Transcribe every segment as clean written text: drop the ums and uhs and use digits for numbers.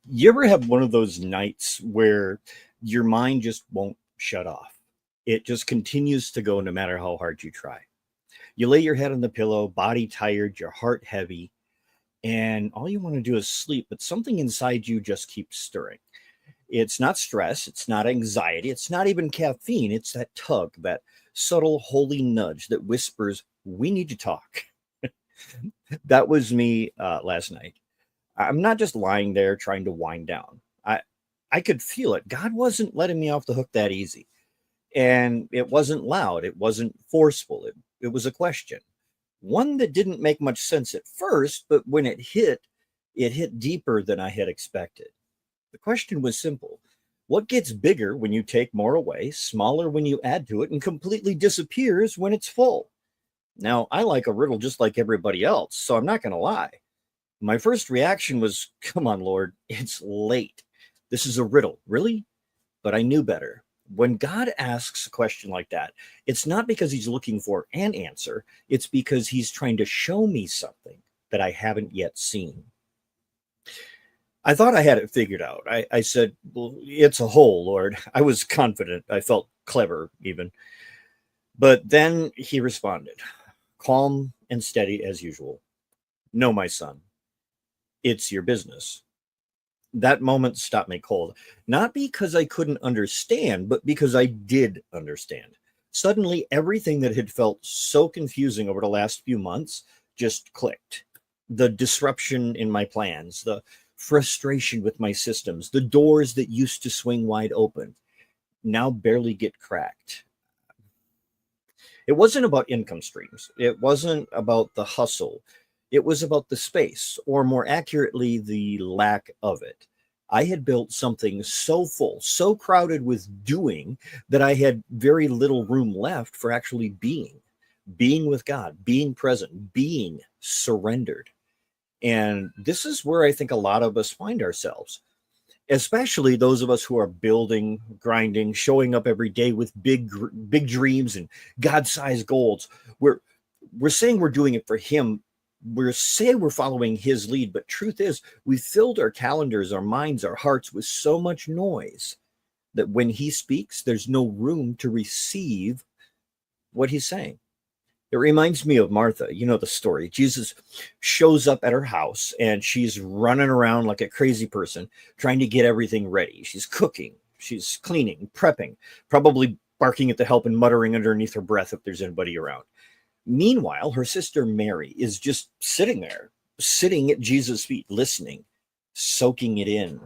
You ever have one of those nights where your mind just won't shut off? It just continues to go no matter how hard you try. You lay your head on the pillow, body tired, your heart heavy, and all you want to do is sleep, but something inside you just keeps stirring. It's not stress, it's not anxiety, it's not even caffeine. It's that tug, that subtle holy nudge that whispers, "We need to talk." That was me last night. I'm not just lying there trying to wind down. I could feel it. God wasn't letting me off the hook that easy. And it wasn't loud, it wasn't forceful. It was a question. One that didn't make much sense at first, but when it hit deeper than I had expected. The question was simple. What gets bigger when you take more away, smaller when you add to it, and completely disappears when it's full? Now, I like a riddle just like everybody else, so I'm not going to lie. My first reaction was, "Come on, Lord, it's late. This is a riddle." Really? But I knew better. When God asks a question like that, it's not because he's looking for an answer, it's because he's trying to show me something that I haven't yet seen. I thought I had it figured out. I said, "Well, it's a hole, Lord." I was confident. I felt clever, even. But then he responded, calm and steady as usual. "No, my son, it's your business." That moment stopped me cold, not because I couldn't understand, but because I did understand. Suddenly, everything that had felt so confusing over the last few months just clicked. The disruption in my plans, the frustration with my systems, the doors that used to swing wide open now barely get cracked. It wasn't about income streams. It wasn't about the hustle. It was about the space, or more accurately, the lack of it. I had built something so full, so crowded with doing, that I had very little room left for actually being with God, being present, being surrendered. And this is where I think a lot of us find ourselves, especially those of us who are building, grinding, showing up every day with big dreams and God-sized goals. We're saying we're doing it for him. We're saying we're following his lead, but truth is, we filled our calendars, our minds, our hearts with so much noise that when he speaks, there's no room to receive what he's saying. It reminds me of Martha. You know the story. Jesus shows up at her house and she's running around like a crazy person, trying to get everything ready. She's cooking, she's cleaning, prepping, probably barking at the help and muttering underneath her breath if there's anybody around. Meanwhile, her sister Mary is just sitting there, sitting at Jesus' feet, listening, soaking it in.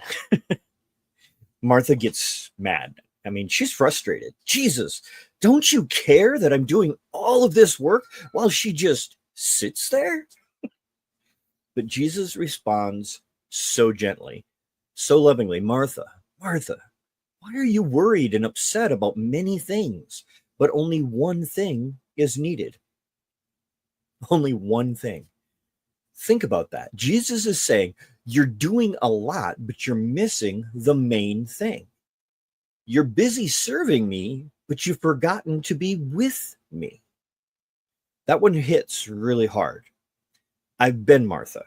Martha gets mad. I mean, she's frustrated. "Jesus, don't you care that I'm doing all of this work while she just sits there?" But Jesus responds so gently, so lovingly. "Martha, Martha, why are you worried and upset about many things? But only one thing is needed." Only one thing. Think about that. Jesus is saying, you're doing a lot, but you're missing the main thing. You're busy serving me, but you've forgotten to be with me. That one hits really hard. I've been Martha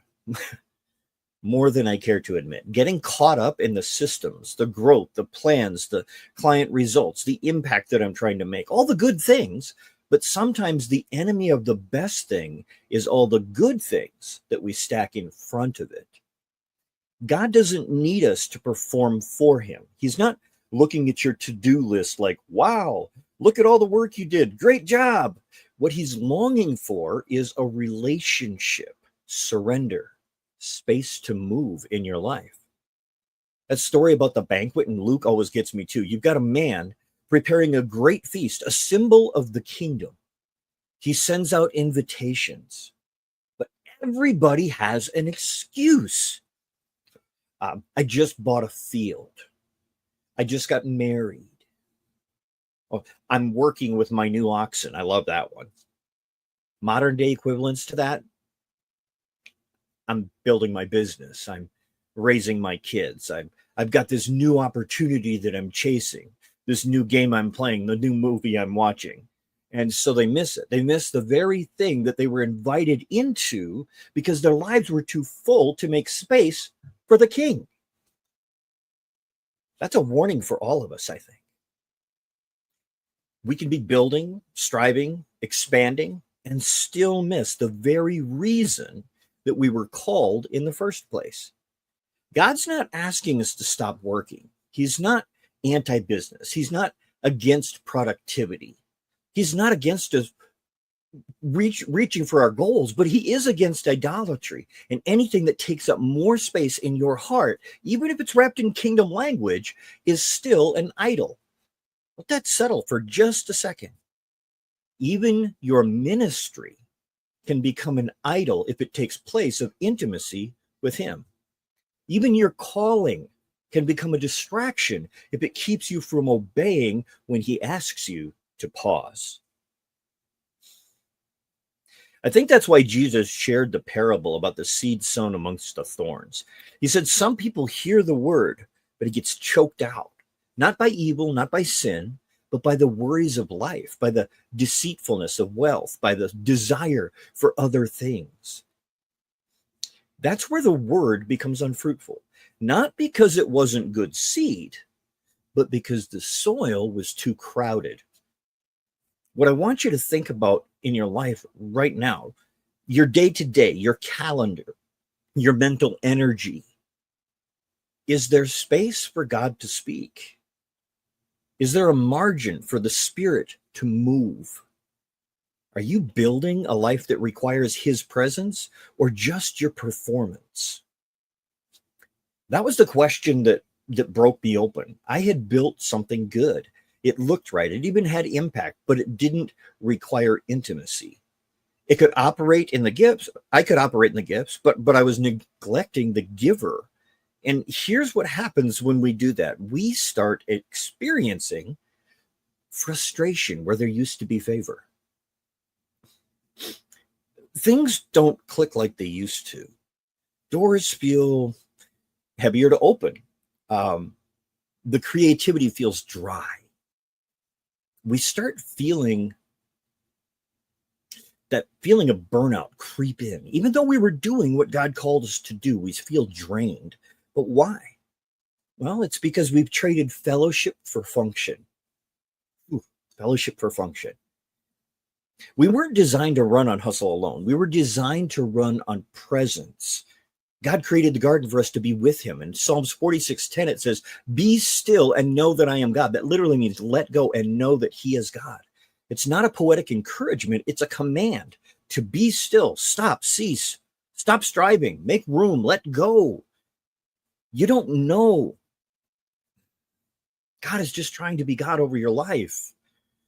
more than I care to admit, getting caught up in the systems, the growth, the plans, the client results, the impact that I'm trying to make, all the good things. But sometimes the enemy of the best thing is all the good things that we stack in front of it. God doesn't need us to perform for him. He's not looking at your to-do list like, "Wow, look at all the work you did. Great job." What he's longing for is a relationship, surrender, space to move in your life. That story about the banquet in Luke always gets me too. You've got a man preparing a great feast, a symbol of the kingdom. He sends out invitations, but everybody has an excuse. I just bought a field. I just got married. Oh, I'm working with my new oxen. I love that one. Modern day equivalents to that: I'm building my business. I'm raising my kids. I've got this new opportunity that I'm chasing, this new game I'm playing, the new movie I'm watching. And so they miss it. They miss the very thing that they were invited into because their lives were too full to make space for the king. That's a warning for all of us, I think. We can be building, striving, expanding, and still miss the very reason that we were called in the first place. God's not asking us to stop working. He's not anti business. He's not against productivity. He's not against us reaching for our goals, but he is against idolatry and anything that takes up more space in your heart, even if it's wrapped in kingdom language, is still an idol. Let that settle for just a second. Even your ministry can become an idol if it takes place of intimacy with him. Even your calling can become a distraction if it keeps you from obeying when he asks you to pause. I think that's why Jesus shared the parable about the seed sown amongst the thorns. He said some people hear the word, but it gets choked out, not by evil, not by sin, but by the worries of life, by the deceitfulness of wealth, by the desire for other things. That's where the word becomes unfruitful, not because it wasn't good seed, but because the soil was too crowded. What I want you to think about in your life right now, your day-to-day, your calendar, your mental energy, is there space for God to speak? Is there a margin for the Spirit to move? Are you building a life that requires his presence or just your performance? That was the question that broke me open. I had built something good. It looked right. It even had impact, but it didn't require intimacy. It could operate in the gifts. I could operate in the gifts, but I was neglecting the giver. And here's what happens when we do that. We start experiencing frustration where there used to be favor. Things don't click like they used to. Doors feel heavier to open. The creativity feels dry. We start feeling that feeling of burnout creep in. Even though we were doing what God called us to do, we feel drained. But why? Well, it's because we've traded fellowship for function. Fellowship for function. We weren't designed to run on hustle alone. We were designed to run on presence. God created the garden for us to be with him. In Psalms 46:10, it says, "Be still and know that I am God." That literally means let go and know that he is God. It's not a poetic encouragement. It's a command to be still, stop, cease, stop striving, make room, let go. You don't know. God is just trying to be God over your life.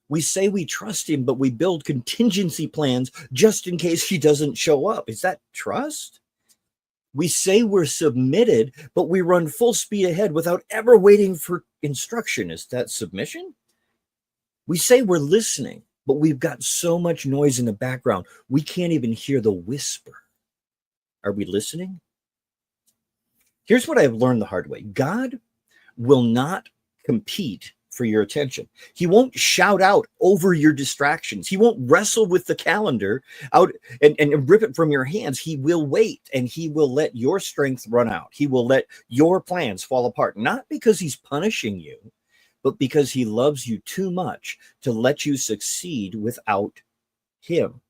We say we trust him, but we build contingency plans just in case he doesn't show up. Is that trust? We say we're submitted, but we run full speed ahead without ever waiting for instruction. Is that submission? We say we're listening, but we've got so much noise in the background, we can't even hear the whisper. Are we listening? Here's what I've learned the hard way. God will not compete for your attention. He won't shout out over your distractions. He won't wrestle with the calendar out and rip it from your hands. He will wait, and he will let your strength run out. He will let your plans fall apart, not because he's punishing you, but because he loves you too much to let you succeed without him.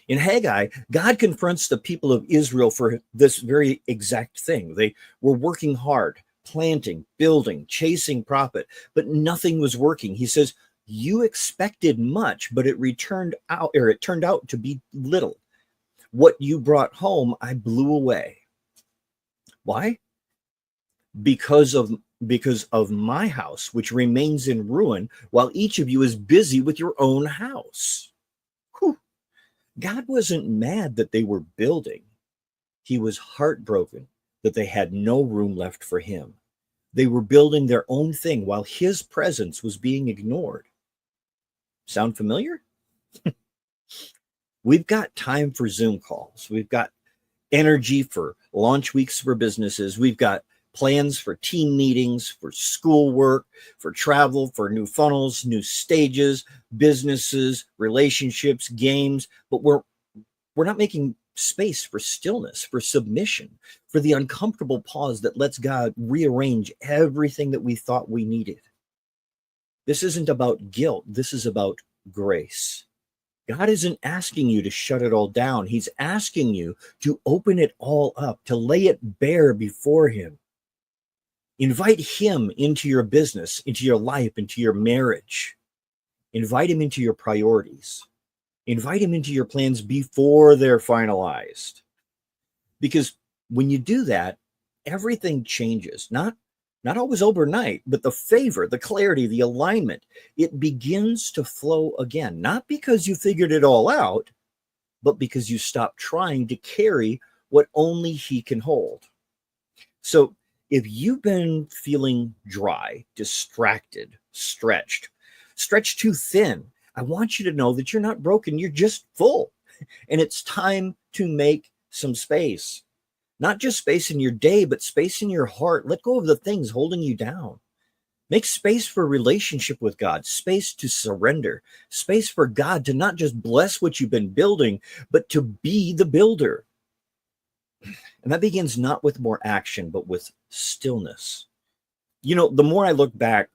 In Haggai, God confronts the people of Israel for this very exact thing. They were working hard, planting, building, chasing profit, but nothing was working. He says, you expected much, but it turned out to be little. What you brought home, I blew away. Why? Because of my house, which remains in ruin, while each of you is busy with your own house. Whew. God wasn't mad that they were building. He was heartbroken that they had no room left for him. They were building their own thing while his presence was being ignored. Sound familiar? We've got time for Zoom calls. We've got energy for launch weeks for businesses. We've got plans for team meetings, for schoolwork, for travel, for new funnels, new stages, businesses, relationships, games, but we're not making space for stillness, for submission, for the uncomfortable pause that lets God rearrange everything that we thought we needed. This isn't about guilt. This is about grace. God isn't asking you to shut it all down. He's asking you to open it all up, to lay it bare before him. Invite him into your business, into your life, into your marriage. Invite him into your priorities. Invite him into your plans before they're finalized. Because when you do that, everything changes. Not always overnight, but the favor, the clarity, the alignment, it begins to flow again. Not because you figured it all out, but because you stopped trying to carry what only he can hold. So if you've been feeling dry, distracted, stretched too thin, I want you to know that you're not broken. You're just full. And it's time to make some space. Not just space in your day, but space in your heart. Let go of the things holding you down. Make space for relationship with God, space to surrender, space for God to not just bless what you've been building, but to be the builder. And that begins not with more action, but with stillness. You know, the more I look back,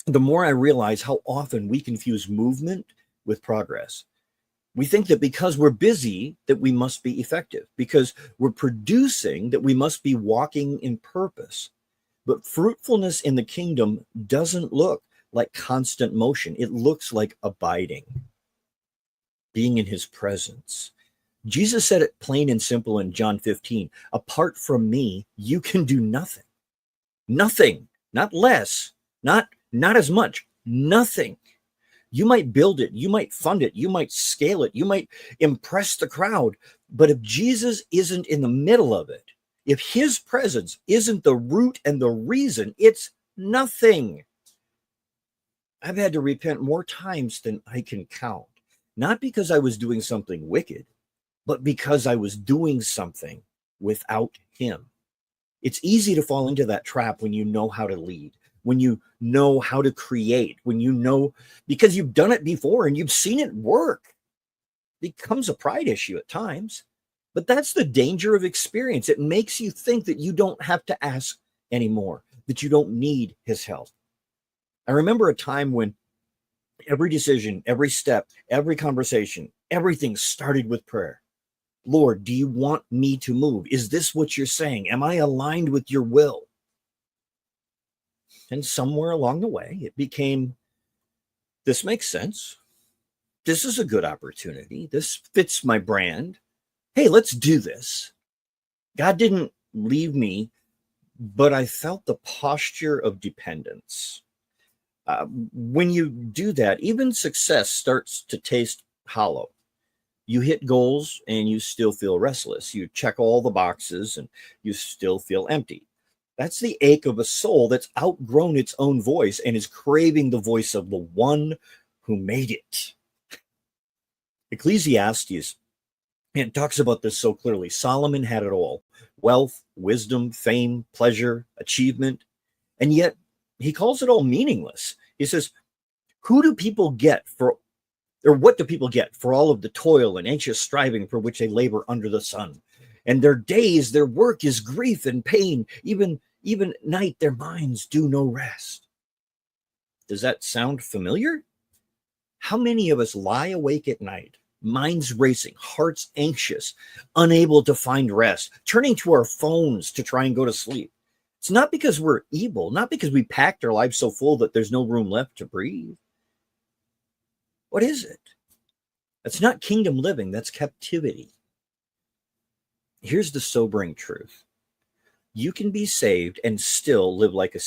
the more I realize how often we confuse movement with progress. We think that because we're busy, that we must be effective. Because we're producing, that we must be walking in purpose. But fruitfulness in the kingdom doesn't look like constant motion. It looks like abiding, being in his presence. Jesus said it plain and simple in John 15. Apart from me, you can do nothing. Nothing, not less, not as much, nothing. You might build it, you might fund it, you might scale it, you might impress the crowd. But if Jesus isn't in the middle of it, if his presence isn't the root and the reason, it's nothing. I've had to repent more times than I can count, not because I was doing something wicked, but because I was doing something without him. It's easy to fall into that trap when you know how to lead, when you know how to create, when you know, because you've done it before and you've seen it work. It becomes a pride issue at times, but that's the danger of experience. It makes you think that you don't have to ask anymore, that you don't need his help. I remember a time when every decision, every step, every conversation, everything started with prayer. Lord, do you want me to move? Is this what you're saying? Am I aligned with your will? And somewhere along the way, it became, this makes sense. This is a good opportunity. This fits my brand. Hey, let's do this. God didn't leave me, but I felt the posture of dependence. When you do that, even success starts to taste hollow. You hit goals and you still feel restless. You check all the boxes and you still feel empty. That's the ache of a soul that's outgrown its own voice and is craving the voice of the one who made it. Ecclesiastes, it talks about this so clearly. Solomon had it all: wealth, wisdom, fame, pleasure, achievement. And yet he calls it all meaningless. He says, who do people get for, or what do people get for all of the toil and anxious striving for which they labor under the sun? And their days, their work is grief and pain. Even at night, their minds do no rest. Does that sound familiar? How many of us lie awake at night, minds racing, hearts anxious, unable to find rest, turning to our phones to try and go to sleep? It's not because we're evil, not because we packed our lives so full that there's no room left to breathe. What is it? That's not kingdom living, that's captivity. Here's the sobering truth. You can be saved and still live like a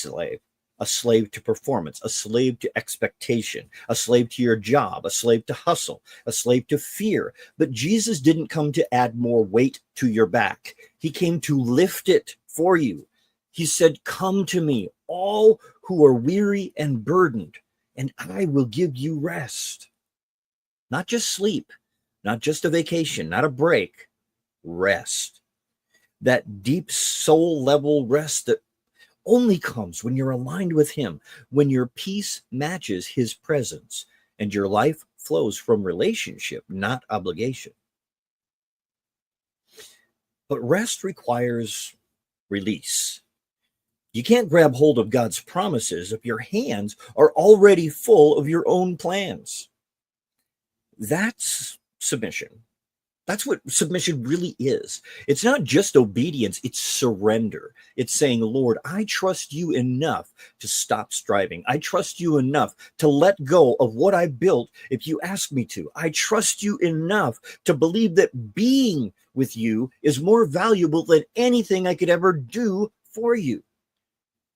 slave to performance, a slave to expectation, a slave to your job, a slave to hustle, a slave to fear. But Jesus didn't come to add more weight to your back. He came to lift it for you. He said, come to me, all who are weary and burdened, and I will give you rest. Not just sleep, not just a vacation, not a break, rest. That deep soul level rest that only comes when you're aligned with him, when your peace matches his presence, and your life flows from relationship, not obligation. But rest requires release. You can't grab hold of God's promises if your hands are already full of your own plans. That's submission. That's what submission really is. It's not just obedience, it's surrender. It's saying, Lord, I trust you enough to stop striving. I trust you enough to let go of what I built if you ask me to. I trust you enough to believe that being with you is more valuable than anything I could ever do for you.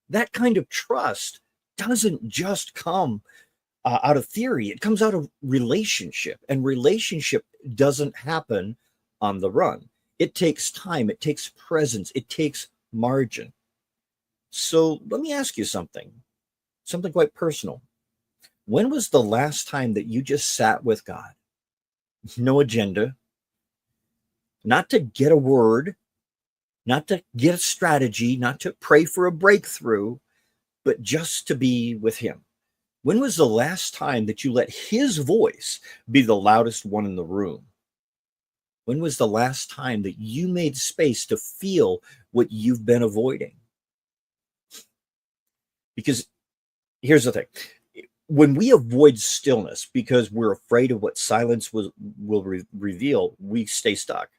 That kind of trust doesn't just come out of theory. It comes out of relationship, and relationship doesn't happen on the run. It takes time, it takes presence, it takes margin. So let me ask you something quite personal. When was the last time that you just sat with God? No agenda, not to get a word, not to get a strategy, not to pray for a breakthrough, but just to be with him. When was the last time that you let his voice be the loudest one in the room? When was the last time that you made space to feel what you've been avoiding? Because here's the thing. When we avoid stillness because we're afraid of what silence will reveal, we stay stuck.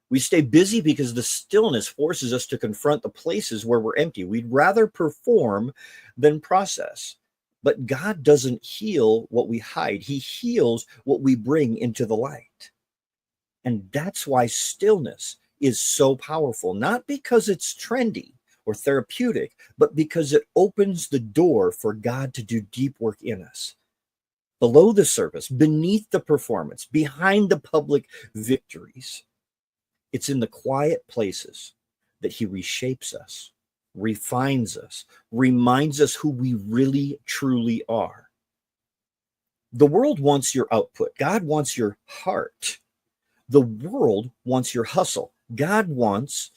We stay busy because the stillness forces us to confront the places where we're empty. We'd rather perform than process. But God doesn't heal what we hide. He heals what we bring into the light. And that's why stillness is so powerful, not because it's trendy or therapeutic, but because it opens the door for God to do deep work in us. Below the surface, beneath the performance, behind the public victories, it's in the quiet places that he reshapes us, refines us, reminds us who we really truly are. The world wants your output. God wants your heart. The world wants your hustle. God wants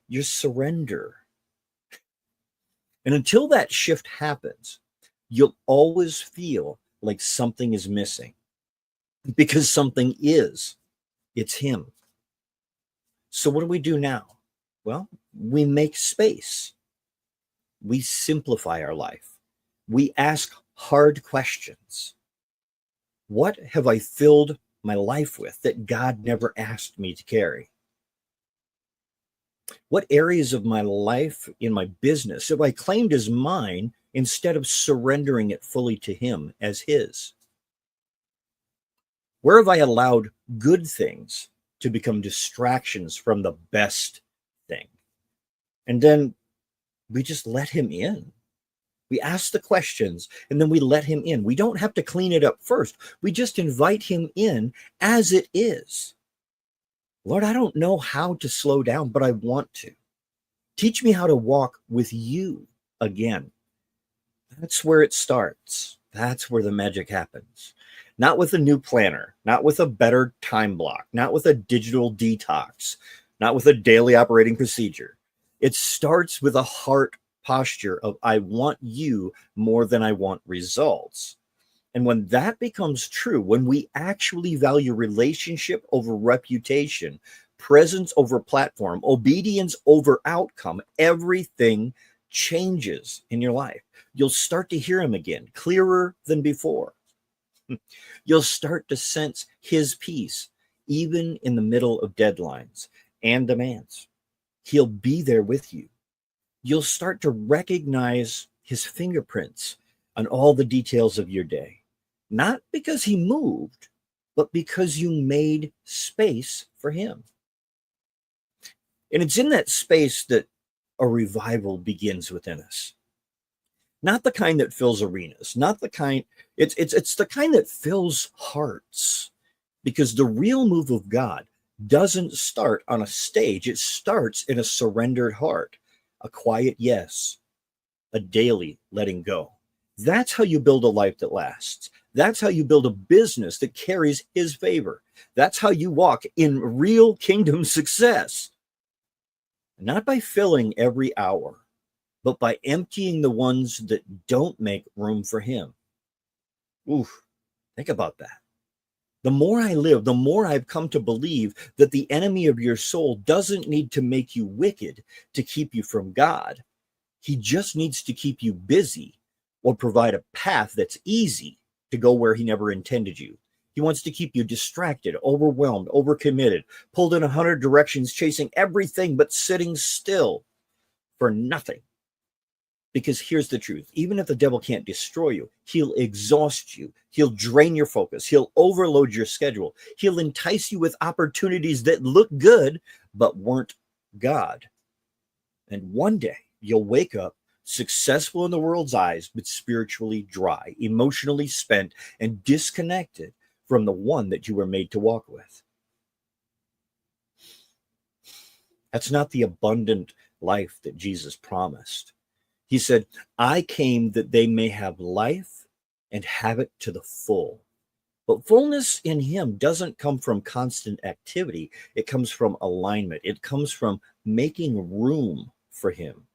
your surrender. And until that shift happens, you'll always feel like something is missing, because something is. It's him. So what do we do now? Well, we make space. We simplify our life. We ask hard questions. What have I filled my life with that God never asked me to carry? What areas of my life, in my business, have I claimed as mine instead of surrendering it fully to him as his? Where have I allowed good things to become distractions from the best thing? And then we just let him in. We ask the questions and then we let him in. We don't have to clean it up first. We just invite him in as it is. Lord, I don't know how to slow down, but I want to. Teach me how to walk with you again. That's where it starts. That's where the magic happens. Not with a new planner, not with a better time block, not with a digital detox, not with a daily operating procedure. It starts with a heart posture of, I want you more than I want results. And when that becomes true, when we actually value relationship over reputation, presence over platform, obedience over outcome, everything changes in your life. You'll start to hear him again, clearer than before. You'll start to sense his peace, even in the middle of deadlines and demands. He'll be there with you. You'll start to recognize his fingerprints on all the details of your day. Not because he moved, but because you made space for him. And it's in that space that a revival begins within us. Not the kind that fills arenas, not the kind, it's the kind that fills hearts. Because the real move of God doesn't start on a stage, it starts in a surrendered heart, a quiet yes, a daily letting go. That's how you build a life that lasts. That's how you build a business that carries his favor. That's how you walk in real kingdom success. Not by filling every hour, but by emptying the ones that don't make room for him. Oof, think about that. The more I live, the more I've come to believe that the enemy of your soul doesn't need to make you wicked to keep you from God. He just needs to keep you busy or provide a path that's easy to go where he never intended you. He wants to keep you distracted, overwhelmed, overcommitted, pulled in 100 directions, chasing everything but sitting still for nothing. Because here's the truth. Even if the devil can't destroy you, he'll exhaust you. He'll drain your focus. He'll overload your schedule. He'll entice you with opportunities that look good, but weren't God. And one day you'll wake up successful in the world's eyes, but spiritually dry, emotionally spent, and disconnected from the one that you were made to walk with. That's not the abundant life that Jesus promised. He said, I came that they may have life and have it to the full. But fullness in him doesn't come from constant activity. It comes from alignment. It comes from making room for him.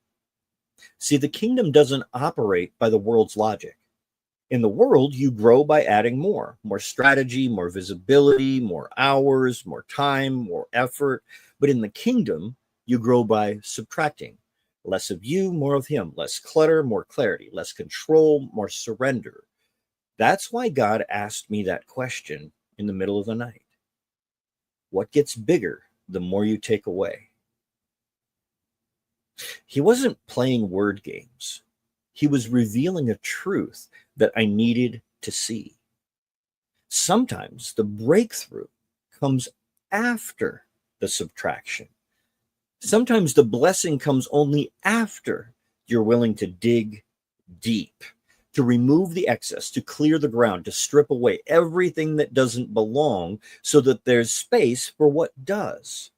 See, the kingdom doesn't operate by the world's logic. In the world, you grow by adding more strategy, more visibility, more hours, more time, more effort. But in the kingdom, you grow by subtracting. Less of you, more of him. Less clutter, more clarity. Less control, more surrender. That's why God asked me that question in the middle of the night. What gets bigger the more you take away? He wasn't playing word games. He was revealing a truth that I needed to see. Sometimes the breakthrough comes after the subtraction. Sometimes the blessing comes only after you're willing to dig deep, to remove the excess, to clear the ground, to strip away everything that doesn't belong so that there's space for what does.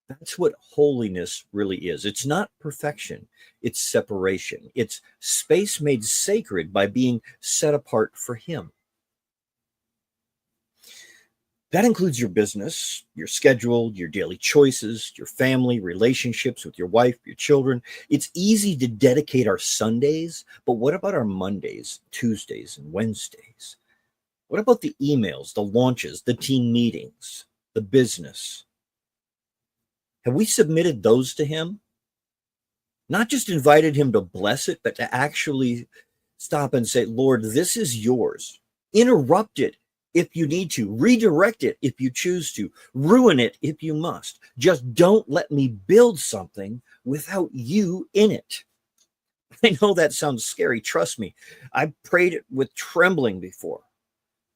That's what holiness really is. It's not perfection. It's separation. It's space made sacred by being set apart for him. That includes your business, your schedule, your daily choices, your family, relationships with your wife, your children. It's easy to dedicate our Sundays, but what about our Mondays, Tuesdays, and Wednesdays? What about the emails, the launches, the team meetings, the business? Have we submitted those to him? Not just invited him to bless it, but to actually stop and say, Lord, this is yours. Interrupt it if you need to, redirect it if you choose to, ruin it if you must. Just don't let me build something without you in it. I know that sounds scary. Trust me. I've prayed it with trembling before,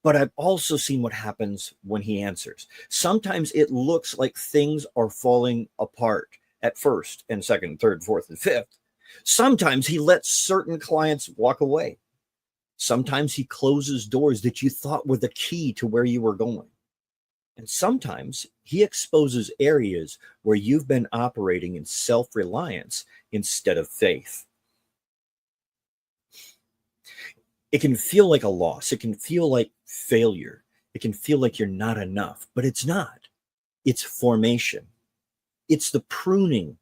but I've also seen what happens when he answers. Sometimes it looks like things are falling apart at first and second, third, fourth, and fifth. Sometimes he lets certain clients walk away. Sometimes he closes doors that you thought were the key to where you were going. And sometimes he exposes areas where you've been operating in self-reliance instead of faith. It can feel like a loss. It can feel like failure. It can feel like you're not enough, but it's not. It's formation. It's the pruning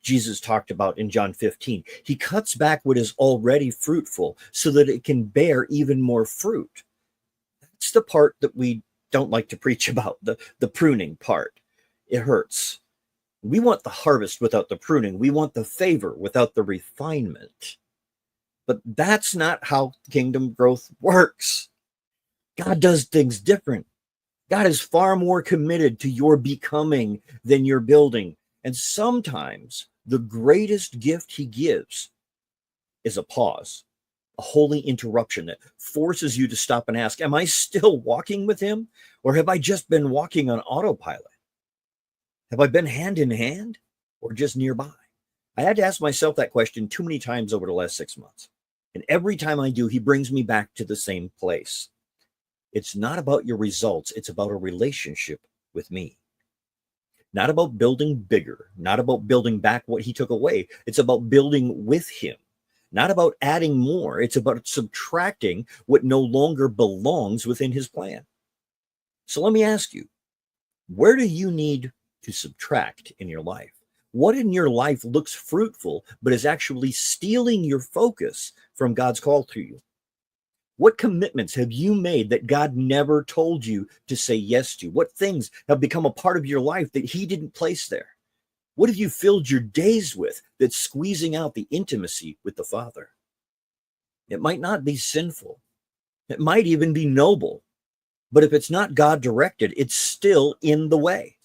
Jesus talked about in John 15. He cuts back what is already fruitful so that it can bear even more fruit. That's the part that we don't like to preach about, the pruning part. It hurts. We want the harvest without the pruning. We want the favor without the refinement. But that's not how kingdom growth works. God does things different. God is far more committed to your becoming than your building. And sometimes the greatest gift he gives is a pause, a holy interruption that forces you to stop and ask, am I still walking with him? Or have I just been walking on autopilot? Have I been hand in hand or just nearby? I had to ask myself that question too many times over the last 6 months. And every time I do, he brings me back to the same place. It's not about your results. It's about a relationship with me. Not about building bigger, not about building back what he took away. It's about building with him, not about adding more. It's about subtracting what no longer belongs within his plan. So let me ask you, where do you need to subtract in your life? What in your life looks fruitful, but is actually stealing your focus from God's call to you? What commitments have you made that God never told you to say yes to? What things have become a part of your life that He didn't place there? What have you filled your days with that's squeezing out the intimacy with the Father? It might not be sinful. It might even be noble. But if it's not God directed, it's still in the way.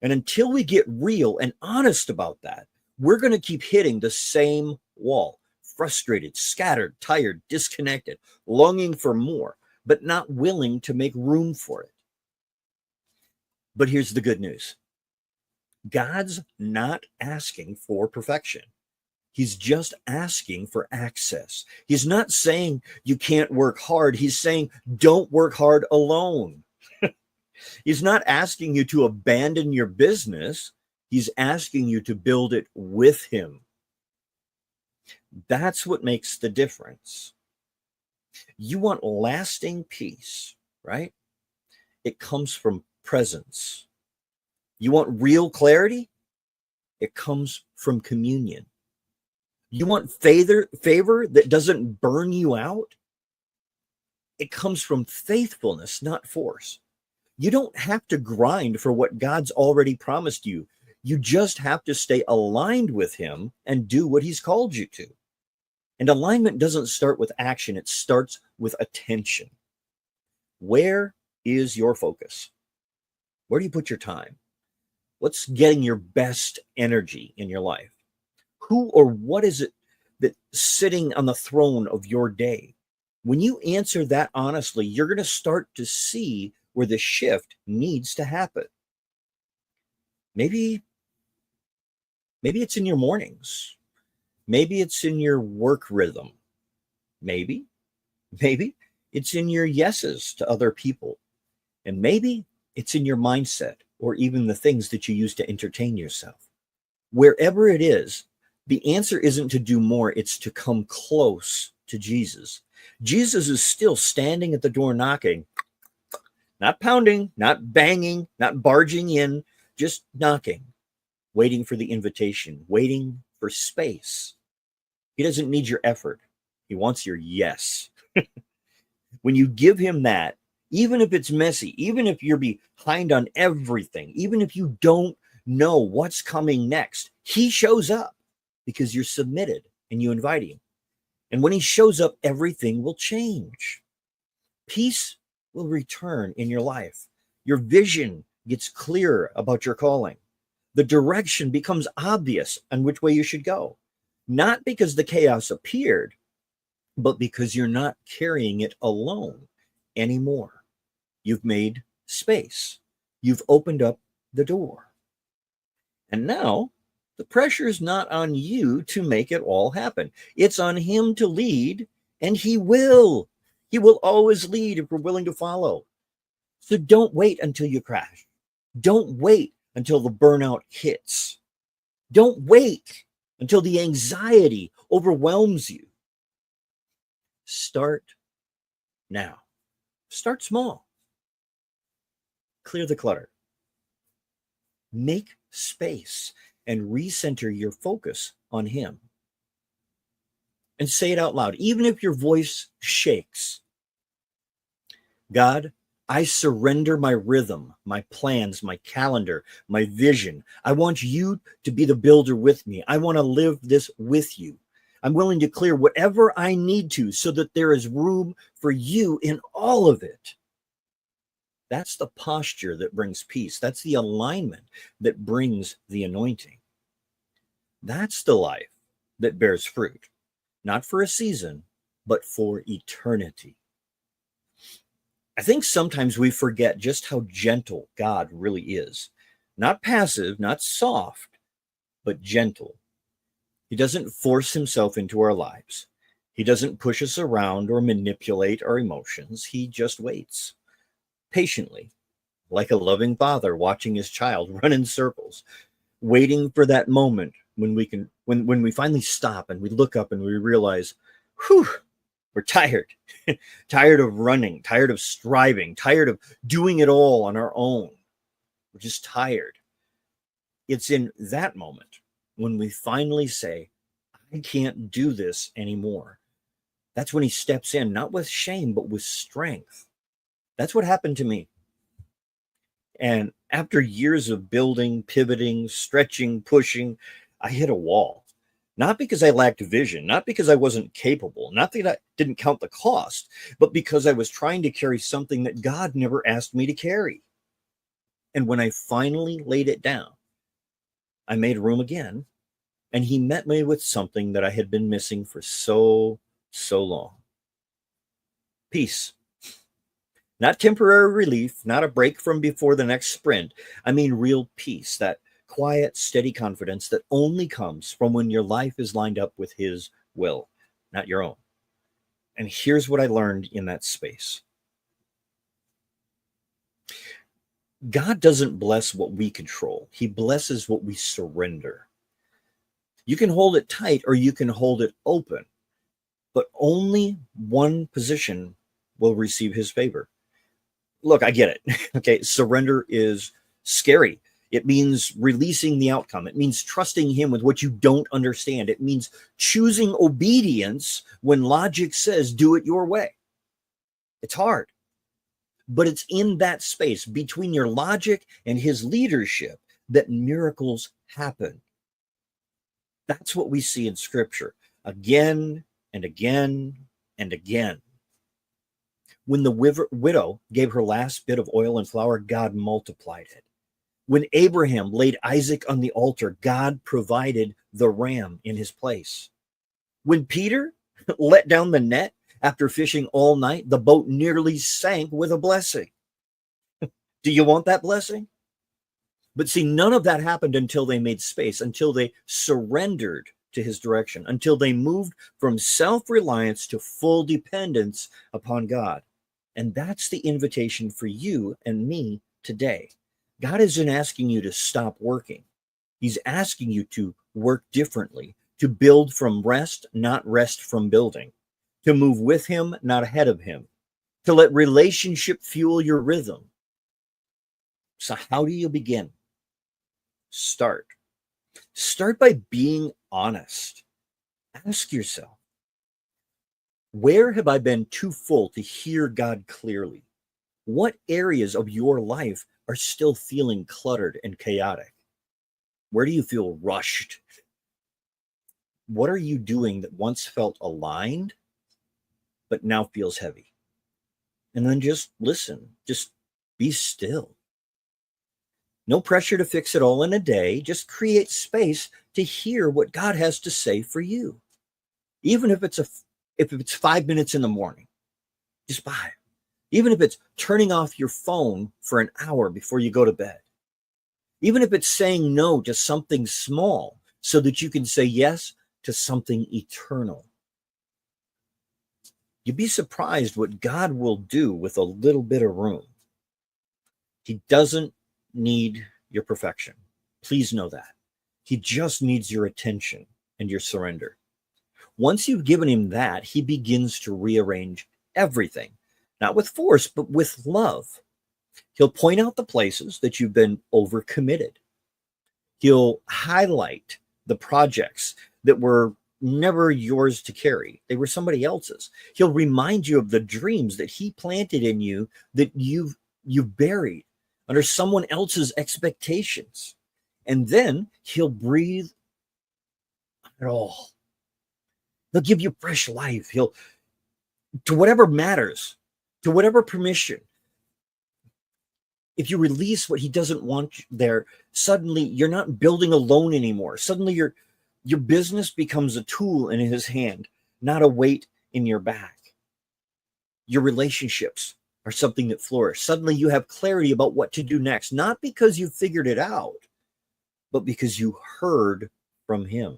And until we get real and honest about that, we're going to keep hitting the same wall, frustrated, scattered, tired, disconnected, longing for more, but not willing to make room for it. But here's the good news. God's not asking for perfection. He's just asking for access. He's not saying you can't work hard. He's saying don't work hard alone. He's not asking you to abandon your business. He's asking you to build it with Him. That's what makes the difference. You want lasting peace, right? It comes from presence. You want real clarity? It comes from communion. You want favor that doesn't burn you out? It comes from faithfulness, not force. You don't have to grind for what God's already promised you. You just have to stay aligned with Him and do what He's called you to. And alignment doesn't start with action, it starts with attention. Where is your focus? Where do you put your time? What's getting your best energy in your life? Who or what is it that's sitting on the throne of your day? When you answer that honestly, you're going to start to see where the shift needs to happen. Maybe it's in your mornings. Maybe it's in your work rhythm. Maybe it's in your yeses to other people. And maybe it's in your mindset or even the things that you use to entertain yourself. Wherever it is, the answer isn't to do more, it's to come close to Jesus. Jesus is still standing at the door knocking, not pounding, not banging, not barging in, just knocking, waiting for the invitation, waiting for space. He doesn't need your effort. He wants your yes. When you give Him that, even if it's messy, even if you're behind on everything, even if you don't know what's coming next, He shows up because you're submitted and you invite Him. And when He shows up, everything will change. Peace will return in your life. Your vision gets clearer about your calling. The direction becomes obvious on which way you should go. Not because the chaos appeared, but because you're not carrying it alone anymore. You've made space. You've opened up the door. And now the pressure is not on you to make it all happen. It's on Him to lead, and He will. He will always lead if we're willing to follow. So don't wait until you crash. Don't wait until the burnout hits. Don't wait until the anxiety overwhelms you. Start now. Start small. Clear the clutter. Make space and recenter your focus on Him. And say it out loud, even if your voice shakes. God, I surrender my rhythm, my plans, my calendar, my vision. I want You to be the builder with me. I want to live this with You. I'm willing to clear whatever I need to so that there is room for You in all of it. That's the posture that brings peace. That's the alignment that brings the anointing. That's the life that bears fruit, not for a season, but for eternity. I think sometimes we forget just how gentle God really is. Not passive, not soft, but gentle. He doesn't force Himself into our lives. He doesn't push us around or manipulate our emotions. He just waits patiently, like a loving father watching his child run in circles, waiting for that moment when we finally stop and we look up and we realize, whew, we're tired, tired of running, tired of striving, tired of doing it all on our own. We're just tired. It's in that moment when we finally say, I can't do this anymore. That's when he steps in, not with shame, but with strength. That's what happened to me. And after years of building, pivoting, stretching, pushing, I hit a wall. Not because I lacked vision, not because I wasn't capable, not that I didn't count the cost, but because I was trying to carry something that God never asked me to carry. And when I finally laid it down, I made room again, and he met me with something that I had been missing for so long. Peace. Not temporary relief, not a break from before the next sprint. I mean real peace, that quiet, steady confidence that only comes from when your life is lined up with his will, not your own. And here's what I learned in that space. God doesn't bless what we control. He blesses what we surrender. You can hold it tight or you can hold it open, but only one position will receive his favor. Look, I get it. Okay, surrender is scary. It means releasing the outcome. It means trusting him with what you don't understand. It means choosing obedience when logic says do it your way. It's hard. But it's in that space between your logic and his leadership that miracles happen. That's what we see in scripture again and again and again. When the widow gave her last bit of oil and flour, God multiplied it. When Abraham laid Isaac on the altar, God provided the ram in his place. When Peter let down the net after fishing all night, the boat nearly sank with a blessing. Do you want that blessing? But see, none of that happened until they made space, until they surrendered to his direction, until they moved from self-reliance to full dependence upon God. And that's the invitation for you and me today. God isn't asking you to stop working. He's asking you to work differently, to build from rest, not rest from building, to move with him, not ahead of him, to let relationship fuel your rhythm. So how do you begin? Start by being honest. Ask yourself, where have I been too full to hear God clearly? What areas of your life are still feeling cluttered and chaotic? Where do you feel rushed? What are you doing that once felt aligned, but now feels heavy? And then just listen, just be still. No pressure to fix it all in a day. Just create space to hear what God has to say for you. Even if it's 5 minutes in the morning, just 5. Even if it's turning off your phone for an hour before you go to bed. Even if it's saying no to something small so that you can say yes to something eternal. You'd be surprised what God will do with a little bit of room. He doesn't need your perfection. Please know that. He just needs your attention and your surrender. Once you've given him that, he begins to rearrange everything, not with force, but with love. He'll point out the places that you've been overcommitted. He'll highlight the projects that were never yours to carry. They were somebody else's. He'll remind you of the dreams that he planted in you that you've buried under someone else's expectations. And then he'll breathe it all. He'll give you fresh life. He'll, to whatever matters, to whatever permission. If you release what he doesn't want there, suddenly you're not building alone anymore. Suddenly your business becomes a tool in his hand, not a weight in your back. Your relationships are something that flourish. Suddenly you have clarity about what to do next, not because you figured it out, but because you heard from him.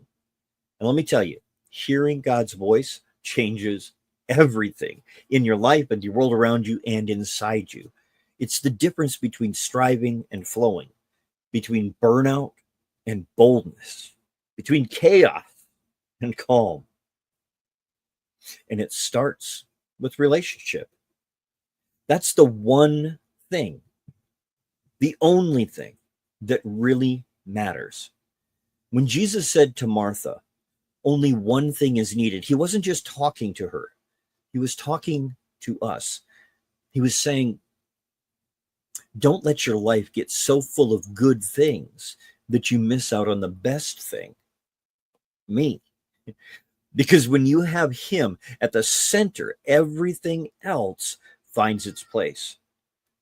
And let me tell you, hearing God's voice changes everything in your life and the world around you and inside you. It's the difference between striving and flowing, between burnout and boldness, between chaos and calm. And it starts with relationship. That's the one thing, the only thing that really matters. When Jesus said to Martha, only one thing is needed, he wasn't just talking to her. He was talking to us. He was saying, don't let your life get so full of good things that you miss out on the best thing, me. Because when you have him at the center, everything else finds its place.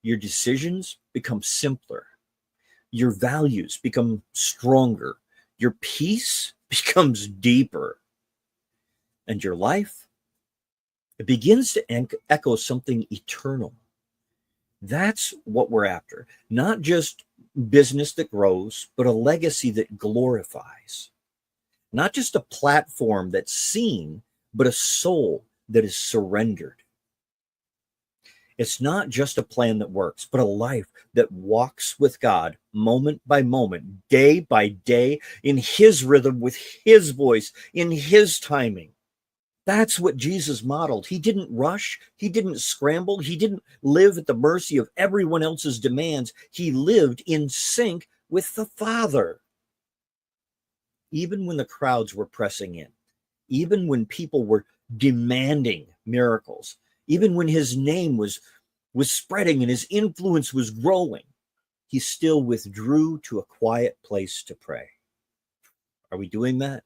Your decisions become simpler. Your values become stronger. Your peace becomes deeper. And your life, it begins to echo something eternal. That's what we're after. Not just business that grows, but a legacy that glorifies. Not just a platform that's seen, but a soul that is surrendered. It's not just a plan that works, but a life that walks with God moment by moment, day by day, in his rhythm, with his voice, in his timing. That's what Jesus modeled. He didn't rush. He didn't scramble. He didn't live at the mercy of everyone else's demands. He lived in sync with the Father. Even when the crowds were pressing in, even when people were demanding miracles, even when his name was spreading and his influence was growing, he still withdrew to a quiet place to pray. Are we doing that?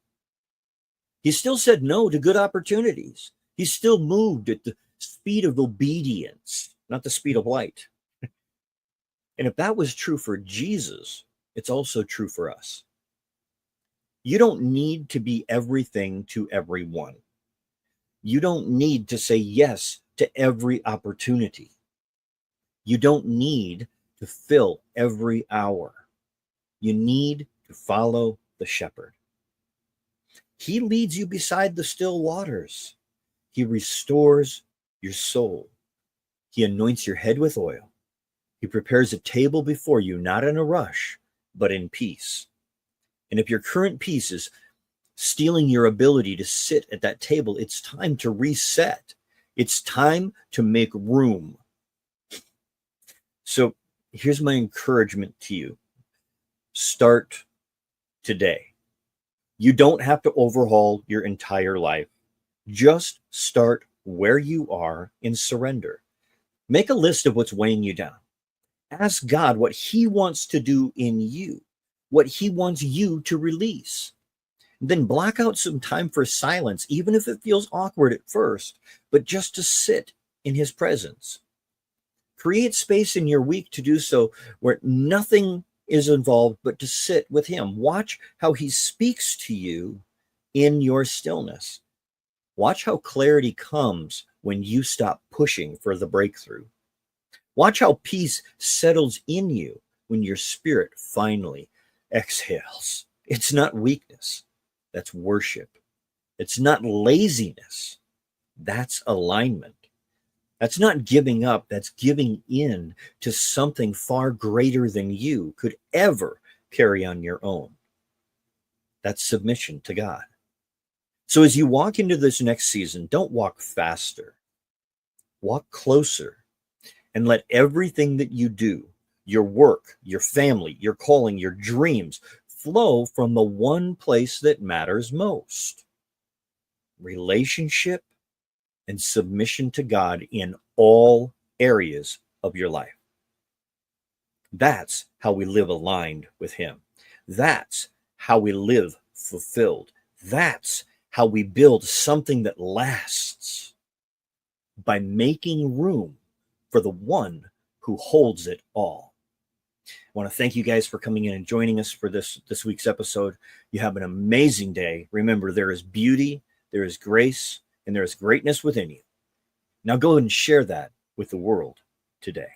He still said no to good opportunities. He still moved at the speed of obedience, not the speed of light. And if that was true for Jesus, it's also true for us. You don't need to be everything to everyone. You don't need to say yes to every opportunity. You don't need to fill every hour. You need to follow the shepherd. He leads you beside the still waters. He restores your soul. He anoints your head with oil. He prepares a table before you, not in a rush, but in peace. And if your current peace is stealing your ability to sit at that table, it's time to reset. It's time to make room. So here's my encouragement to you. Start today. You don't have to overhaul your entire life. Just start where you are in surrender. Make a list of what's weighing you down. Ask God what he wants to do in you, what he wants you to release. Then block out some time for silence, even if it feels awkward at first, but just to sit in his presence. Create space in your week to do so where nothing is involved but to sit with him. Watch how he speaks to you in your stillness. Watch how clarity comes when you stop pushing for the breakthrough. Watch how peace settles in you when your spirit finally exhales. It's not weakness, that's worship. It's not laziness, that's alignment. That's not giving up, that's giving in to something far greater than you could ever carry on your own. That's submission to God. So as you walk into this next season, don't walk faster. Walk closer and let everything that you do, your work, your family, your calling, your dreams, flow from the one place that matters most. Relationship and submission to God in all areas of your life. That's how we live aligned with him. That's how we live fulfilled. That's how we build something that lasts, by making room for the one who holds it all. I want to thank you guys for coming in and joining us for this week's episode. You have an amazing day. Remember, there is beauty, there is grace, and there is greatness within you. Now go and share that with the world today.